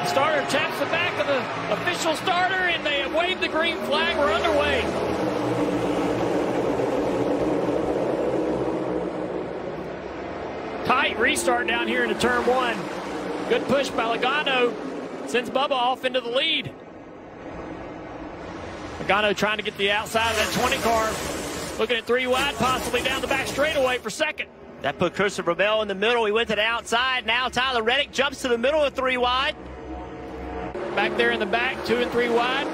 Starter taps the back of the official starter, and they have waved the green flag. We're underway. Tight restart down here into turn one. Good push by Logano. Sends Bubba off into the lead. Logano trying to get the outside of that 20 car. Looking at 3 wide, possibly down the back straightaway for second. That put Christopher Bell in the middle. He went to the outside. Now Tyler Reddick jumps to the middle of 3 wide. Back there in the back, 2 and 3 wide.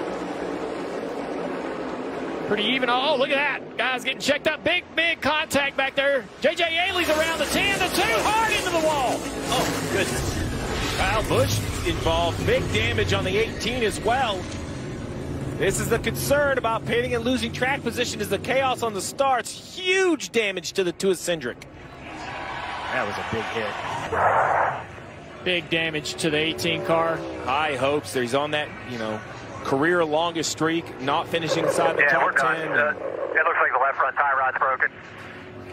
Pretty even. Oh, look at that. Guys getting checked up. Big contact back there. J.J. Yaley's around the 10. The 2 hard into the wall. Oh, goodness. Kyle Busch involved. Big damage on the 18 as well. This is the concern about pitting and losing track position is the chaos on the starts. Huge damage to the Cindric. That was a big hit. Big damage to the 18 car. High hopes. He's on that, career longest streak, not finishing inside the top 10. It looks like the left front tie rod's broken.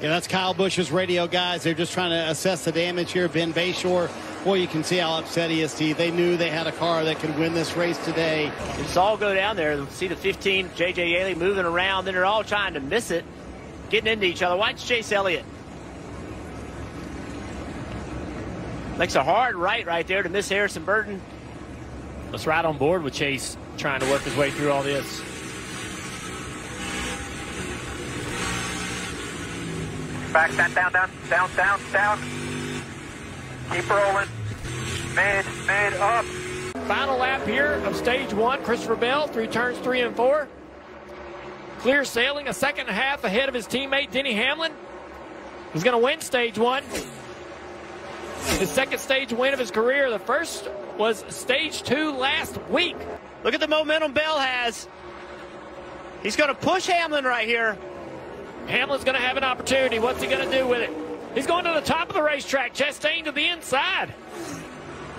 Yeah, that's Kyle Busch's radio, guys. They're just trying to assess the damage here. Ben Bayshore, boy, you can see how upset he is, Steve. They knew they had a car that could win this race today. It's all go down there. See the 15, J.J. Yaley moving around. Then they're all trying to miss it, getting into each other. Watch Chase Elliott. Makes a hard right there to miss Harrison Burton. Let's ride on board with Chase trying to work his way through all this. Back, down. Keep rolling. Mid, up. Final lap here of stage 1. Christopher Bell through turns 3 and 4. Clear sailing, a second and a half ahead of his teammate Denny Hamlin. He's going to win stage 1. His second stage win of his career. The first was stage 2 last week. Look at the momentum Bell has. He's going to push Hamlin right here. Hamlin's going to have an opportunity. What's he going to do with it? He's going to the top of the racetrack. Chastain to the inside.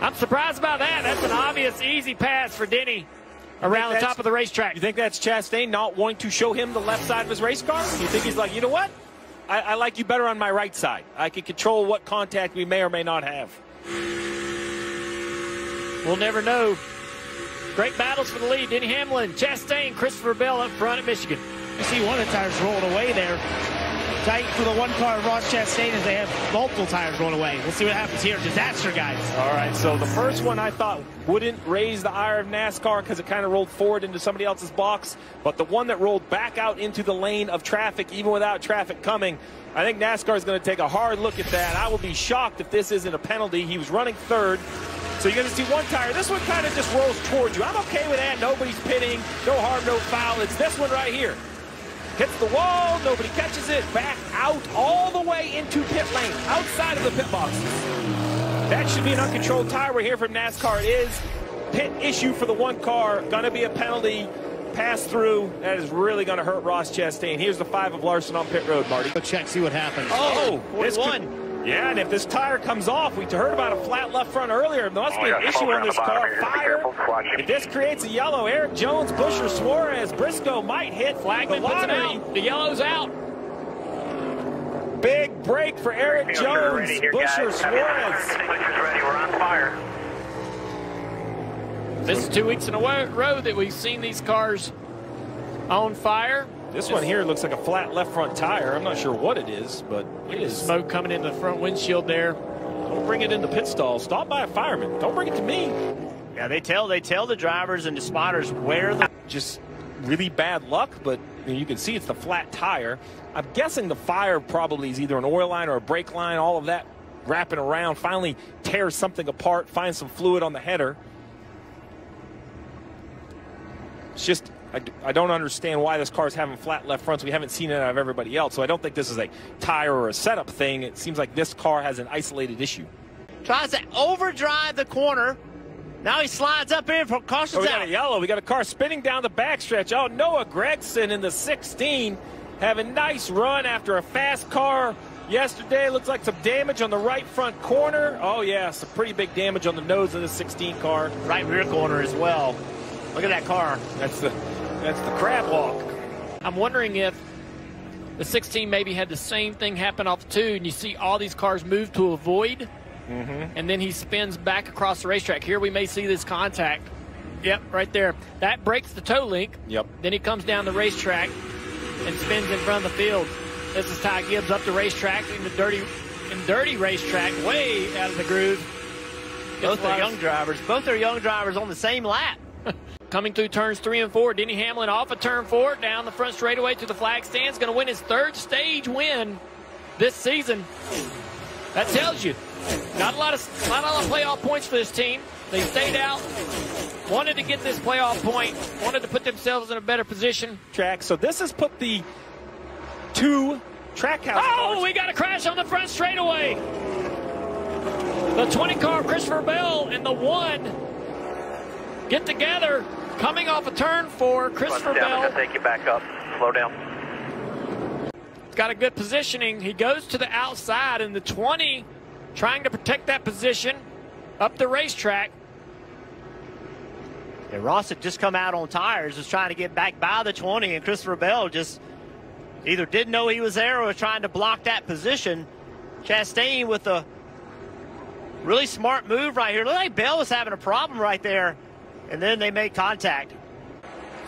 I'm surprised about that. That's an obvious, easy pass for Denny around the top of the racetrack. You think that's Chastain not wanting to show him the left side of his race car? You think he's like, you know what? I like you better on my right side. I can control what contact we may or may not have. We'll never know. Great battles for the lead. Denny Hamlin, Chastain, Christopher Bell up front at Michigan. You see one of the tires rolling away there. Tight for the one car, Ross Chastain, as they have multiple tires rolling away. We'll see what happens here. Disaster, guys. All right, so the first one I thought wouldn't raise the ire of NASCAR because it kind of rolled forward into somebody else's box. But the one that rolled back out into the lane of traffic, even without traffic coming, I think NASCAR is going to take a hard look at that. I will be shocked if this isn't a penalty. He was running third. So you're going to see one tire. This one kind of just rolls towards you. I'm okay with that. Nobody's pitting. No harm, no foul. It's this one right here. Hits the wall, nobody catches it, back out all the way into pit lane, outside of the pit boxes. That should be an uncontrolled tire. We're here from NASCAR. It is pit issue for the one car. Going to be a penalty, pass through. That is really going to hurt Ross Chastain. Here's the 5 of Larson on pit road, Marty. Go check, see what happens. Oh, this one. Yeah, and if this tire comes off, we heard about a flat left front earlier. There must be an issue on this car. Fire. If this creates a yellow, Eric Jones, Buescher, Suarez, Briscoe might hit. Flagman puts it out. The yellow's out. Big break for Eric Jones, Buescher, Suarez. Ready. We're on fire. This is 2 weeks in a row that we've seen these cars on fire. This one here looks like a flat left front tire. I'm not sure what it is, but it is. Smoke coming into the front windshield there. Don't bring it in the pit stall. Stop by a fireman. Don't bring it to me. Yeah, they tell the drivers and the spotters where the... Just really bad luck, but you can see it's the flat tire. I'm guessing the fire probably is either an oil line or a brake line, all of that wrapping around, finally tears something apart, finds some fluid on the header. It's just... I don't understand why this car is having flat left fronts. We haven't seen it out of everybody else, so I don't think this is a tire or a setup thing. It seems like this car has an isolated issue. Tries to overdrive the corner. Now he slides up in for cautions we got out. a yellow. We got a car spinning down the backstretch. Oh, Noah Gragson in the 16 having a nice run after a fast car yesterday. Looks like some damage on the right front corner. Oh, yeah, some pretty big damage on the nose of the 16 car. Right rear corner as well. Look at that car. That's the crab walk. I'm wondering if the 16 maybe had the same thing happen off the 2, and you see all these cars move to avoid and then he spins back across the racetrack. Here we may see this contact. Yep, right there. That breaks the toe link. Yep. Then he comes down the racetrack and spins in front of the field. This is Ty Gibbs up the racetrack in the dirty racetrack, way out of the groove. Both are young drivers. Both are young drivers on the same lap. Coming through turns 3 and 4, Denny Hamlin off of turn 4, down the front straightaway to the flag stands, going to win his 3rd stage win this season. That tells you, not a lot of playoff points for this team. They stayed out, wanted to get this playoff point, wanted to put themselves in a better position. Track. So this has put the 2 track house cars. We got a crash on the front straightaway. The 20 car Christopher Bell and the 1 get together, coming off of turn 4. Christopher Bell. I'm gonna take you back up. Slow down. Got a good positioning. He goes to the outside, and the 20 trying to protect that position up the racetrack. Yeah, Ross had just come out on tires, was trying to get back by the 20, and Christopher Bell just either didn't know he was there or was trying to block that position. Chastain with a really smart move right here. Looked like Bell was having a problem right there, and then they made contact.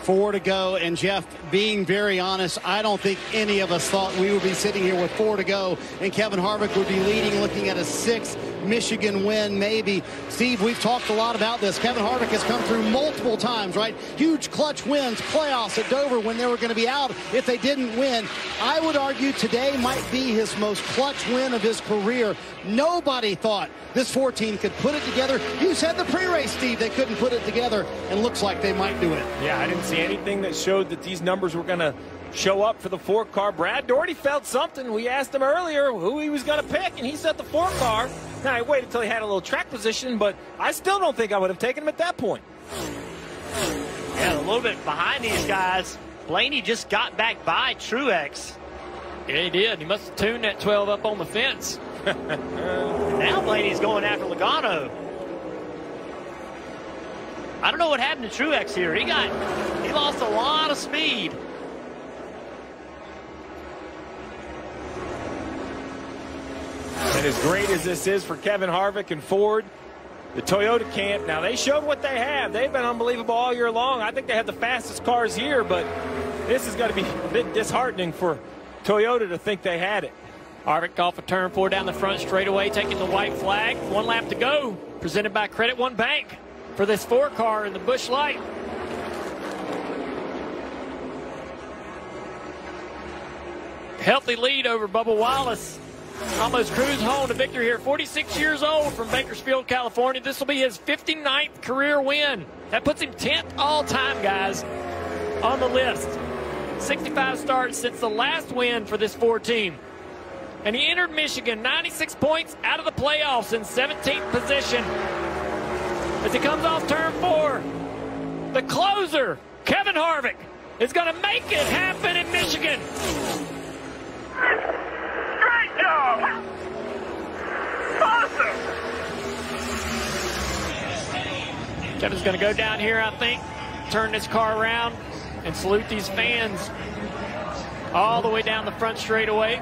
4 to go, and Jeff, being very honest, I don't think any of us thought we would be sitting here with 4 to go and Kevin Harvick would be leading, looking at a 6th Michigan win, maybe. Steve, we've talked a lot about this. Kevin Harvick has come through multiple times, right? Huge clutch wins, playoffs at Dover when they were going to be out if they didn't win. I would argue today might be his most clutch win of his career. Nobody thought this 14 could put it together. You said the pre-race, Steve, they couldn't put it together, and looks like they might do it. Yeah, I didn't see anything that showed that these numbers were going to show up for the 4 car. Brad Doherty felt something. We asked him earlier who he was going to pick, and he said the 4 car. Now, I waited until he had a little track position, but I still don't think I would have taken him at that point. Yeah, a little bit behind these guys. Blaney just got back by Truex. Yeah, he did. He must have tuned that 12 up on the fence. Now Blaney's going after Logano. I don't know what happened to Truex here. He lost a lot of speed. And as great as this is for Kevin Harvick and Ford, the Toyota camp, now they showed what they have. They've been unbelievable all year long. I think they have the fastest cars here, but this is going to be a bit disheartening for Toyota to think they had it. Harvick off of turn 4 down the front straightaway, taking the white flag. 1 lap to go. Presented by Credit One Bank for this 4 car in the Busch Light. Healthy lead over Bubba Wallace. Almost cruised home to victory here. 46 years old from Bakersfield, California. This will be his 59th career win. That puts him 10th all-time, guys, on the list. 65 starts since the last win for this Ford team. And he entered Michigan 96 points out of the playoffs in 17th position. As he comes off turn 4, the closer, Kevin Harvick, is going to make it happen in Michigan. Great job! Awesome! Kevin's going to go down here, I think, turn this car around, and salute these fans all the way down the front straightaway.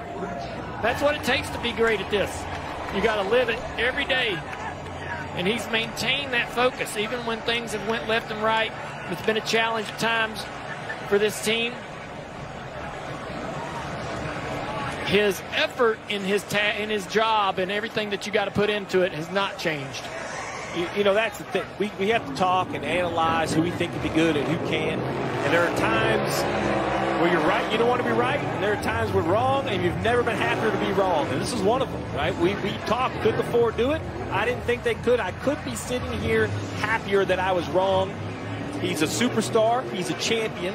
That's what it takes to be great at this. You got to live it every day. And he's maintained that focus even when things have went left and right. It's been a challenge at times for this team. His effort in his job and everything that you got to put into it has not changed. You know, that's the thing. We have to talk and analyze who we think can be good and who can't. And there are times where you're right, you don't want to be right. And there are times we're wrong, and you've never been happier to be wrong. And this is one of them, right? We talked, could the Ford do it? I didn't think they could. I could be sitting here happier that I was wrong. He's a superstar. He's a champion.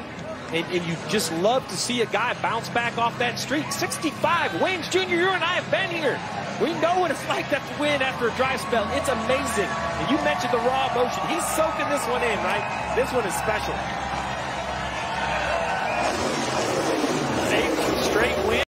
And you just love to see a guy bounce back off that streak. 65 wins. Junior, you and I have been here. We know what it's like to win after a dry spell. It's amazing. And you mentioned the raw emotion. He's soaking this one in, right? This one is special.